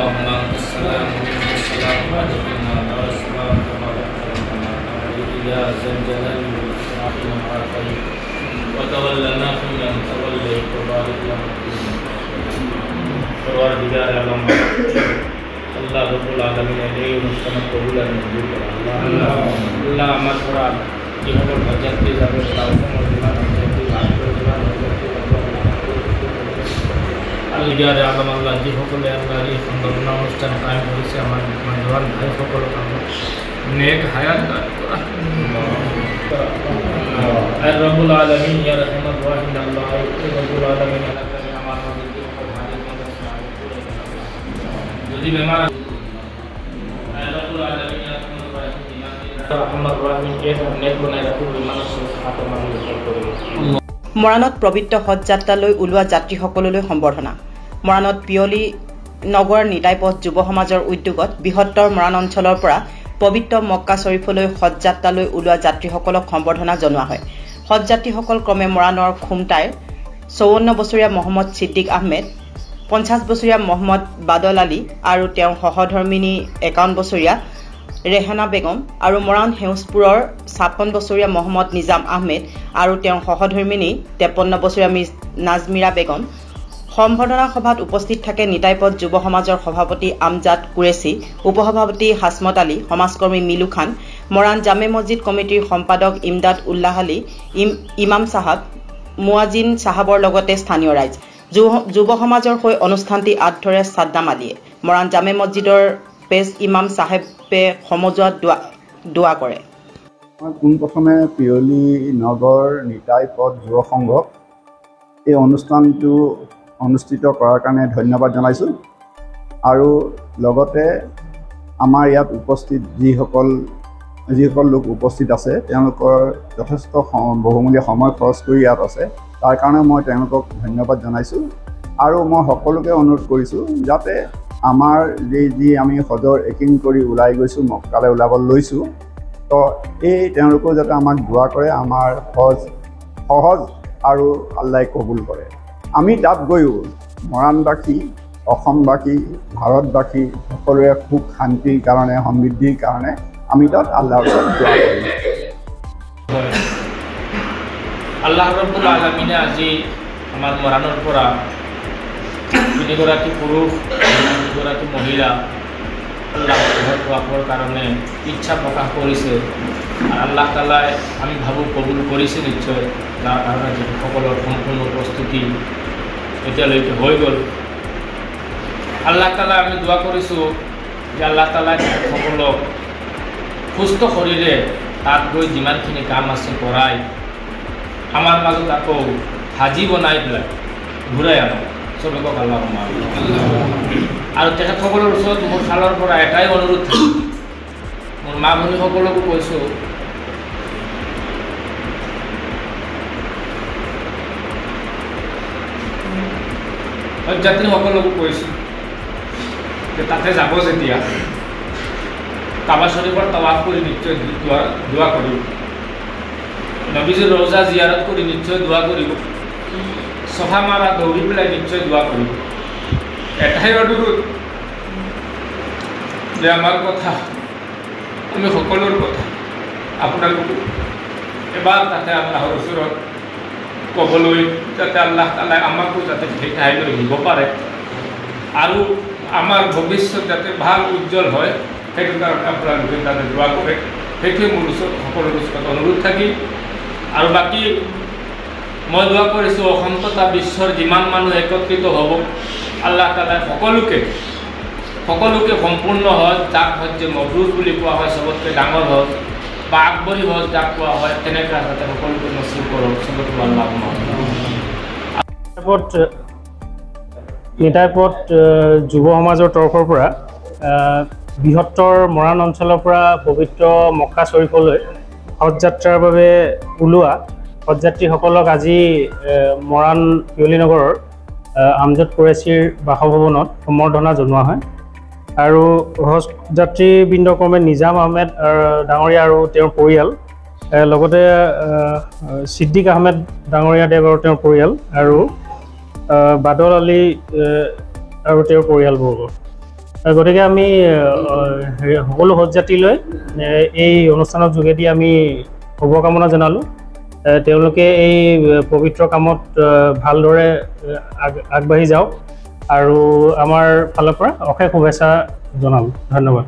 اللهم أنت السلام ومنك السلام وأجعلنا على السلام يا ذا الجلال والإكرام وتولنا فيمن توليت وبارك لنا परवरदिगार आलम अल्लाह रब्बुल आलमीन এই অনুষ্ঠান কবুল আর মঞ্জুর করে আল্লাহ আমার পড়া যেভাবে হজ্জাতে যাবে তাও সময় দিলাম আল্লাহ আলম আল্লাহ যে সকলে আল্লাহ এই সুন্দর অনুষ্ঠান কায়েম করেছে আমার জওয়ান ভাই সকল নেক হায়াত দান করা আর রব্বুল আলামিন ইয়া রহমান ওয়াহিদ আল্লাহ রব্বুল আলামিন আমার যদি বেমার রব্বুল আলামিন রহমান ওয়াহিদ এর নেক বনাই রাখুন মানুষের সাথে মানুষ করে মৰাণত পবিত্ৰ হজ যাত্ৰালৈ ওলোৱা যাত্ৰীসকললৈ সম্বৰ্ধনা মৰাণত পিয়লি নগৰ নিতাইপথ যুৱ সমাজৰ উদ্যোগত বৃহত্তৰ মৰাণ অঞ্চলৰ পৰা পবিত্ৰ মক্কা শ্বৰীফলৈ হজ যাত্ৰালৈ ওলোৱা যাত্ৰীসকলক সম্বৰ্ধনা জনোৱা হয় হজ যাত্ৰীসকল ক্ৰমে মৰাণৰ খুমটাইৰ 54 বছৰীয়া মহম্মদ সিদ্দিক আহমেদ 50 বছৰীয়া মহম্মদ বাদল আলী আৰু তেওঁৰ সহধৰ্মিনী 51 বছৰীয়া ৰেহানা বেগম আৰু মৰাণ হেউজপুৰৰ 56 বছৰীয়া মহম্মদ নিজাম আহমেদ আৰু তেওঁৰ সহধৰ্মিনী 53 বছৰীয়া মিছ নাজমিৰা বেগম সম্বৰ্ধনা সভাত উপস্থিত থাকে নিতাইপথ যুৱ সমাজৰ সভাপতি আমজাদ কুৰেশী উপসভাপতি হাসমত আলী সমাজকৰ্মী মিলু খান মৰাণ জামে মছজিদ কমিটিৰ সম্পাদক ইমদাদ উল্লাহ আলী ইমাম সাহাব মুৱাজিন সাহাবৰ লগতে স্থানীয় ৰাইজ যুৱ সমাজৰ হৈ অনুষ্ঠানটি আঁত ধৰে সাদ্দাম আলীয়ে মৰাণ জামে মছজিদৰ পেজ ইমাম সাহেবে সমজুৱাত দোৱা কৰে পোনপ্ৰথমে পিয়লি নগৰ নিতাইপথ যুৱ সংঘক এই অনুষ্ঠানটো অনুষ্ঠিত কৰাৰ কাৰণে ধন্যবাদ জনাইছোঁ আৰু লগতে আমাৰ ইয়াত উপস্থিত যিসকল লোক উপস্থিত আছে তেওঁলোকৰ যথেষ্ট বহুমূলীয়া সময় খৰচ কৰি ইয়াত আছে তাৰ কাৰণে মই তেওঁলোকক ধন্যবাদ জনাইছোঁ আৰু মই সকলোকে অনুৰোধ কৰিছোঁ যাতে আমাৰ যি আমি হজৰ একিং কৰি ওলাই গৈছোঁ মক্কালৈ ওলাব লৈছোঁ তো এই তেওঁলোকেও যাতে আমাক দোৱা কৰে আমাৰ হজ সহজ আৰু আল্লাই কবুল কৰে আমি তাত গৈও মৰাণবাসী অসমবাসী ভাৰতবাসী সকলোৰে সুখ শান্তিৰ কাৰণে সমৃদ্ধিৰ কাৰণে আমি তাত আল্লাহৰ ওচৰত দোৱা কৰিম আল্লাহ ৰব্বুল আলামিনে আজি আমাৰ মৰাণৰ পৰা তিনিগৰাকী পুৰুষ দুগৰাকী মহিলা আল্লাহৰ কাৰণে ইচ্ছা প্ৰকাশ কৰিছে আৰু আল্লাহ তাআলাই আমি ভাবোঁ কবুল কৰিছে নিশ্চয় যাৰ কাৰণে সকলৰ সম্পূৰ্ণ প্ৰস্তুতি এতিয়ালৈকে হৈ গ'ল আল্লাহ তাআলাই আমি দোৱা কৰিছোঁ যে আল্লাহ তাআলাই সকলক সুস্থ শৰীৰে তাত গৈ যিমানখিনি কাম আছে কৰাই আমাৰ মাজত আকৌ হাজি বনাই পেলাই ঘূৰাই আনক চবকক আল্লাহ আৰু তেখেতসকলৰ ওচৰত মোৰ ফালৰ পৰা এটাই অনুৰোধ থাকে মোৰ মা ভনীসকলকো কৈছোঁ যাত্ৰীসকলকো কৈছোঁ যে তাতে যাব যেতিয়া কাবা শ্বৰীফৰ তাৱাফ কৰি নিশ্চয় দোৱা কৰিব নবীজীৰ ৰওজা জিয়াৰত কৰি নিশ্চয় দোৱা কৰিব চফা মাৰা দৌৰি পেলাই নিশ্চয় দোৱা কৰিব এটাই অনুৰোধ যে আমাৰ কথা আমি সকলোৰ কথা আপোনালোকে এবাৰ তাতে আল্লাহৰ ওচৰত ক'বলৈ যাতে আল্লাহ তাআলাই আমাকো যাতে সেই ঠাইলৈ নিব পাৰে আৰু আমাৰ ভৱিষ্যত যাতে ভাল উজ্জ্বল হয় সেইটো কাৰণে আপোনালোকে তাতে দোৱা কৰে সেইটোৱে মোৰ ওচৰত সকলোৰে ওচৰত অনুৰোধ থাকিল আৰু বাকী মই দোৱা কৰিছোঁ অসম তথা বিশ্বৰ যিমান মানুহ একত্ৰিত হ'ব আল্লাহ তাআলাই সকলোকে সম্পূৰ্ণ হজ যাক হজ্জে মবৰুৰ বুলি কোৱা হয় চবতকৈ ডাঙৰ হজ বা আকবৰী হজ যাক কোৱা হয় তেনেকৈ যাতে সকলোকে নচিব কৰক চবতকৈ আল্লাহ নিতাইপথ যুৱ সমাজৰ তৰফৰ পৰা বৃহত্তৰ মৰাণ অঞ্চলৰ পৰা পবিত্ৰ মক্কা শ্বৰীফলৈ হজ যাত্ৰাৰ বাবে ওলোৱা হজযাত্ৰীসকলক আজি মৰাণ পিয়লি নগৰৰ আমজাদ কুৰেশীৰ বাসভৱনত সম্বৰ্ধনা জনোৱা হয় আৰু হজ যাত্ৰীবৃন্দ ক্ৰমে নিজাম আহমেদ ডাঙৰীয়া আৰু তেওঁৰ পৰিয়াল লগতে সিদ্দিক আহমেদ ডাঙৰীয়া দেৱ আৰু তেওঁৰ পৰিয়াল আৰু বাদল আলী আৰু তেওঁৰ পৰিয়ালবৰ্গ গতিকে আমি সকলো হজযাত্ৰীলৈ এই অনুষ্ঠানৰ যোগেদি আমি শুভকামনা জনালোঁ। তেওঁলোকে এই পবিত্ৰ কামত ভালদৰে আগবাঢ়ি যাওক আৰু আমাৰ ফালৰ পৰা অশেষ শুভেচ্ছা জনালোঁ। ধন্যবাদ।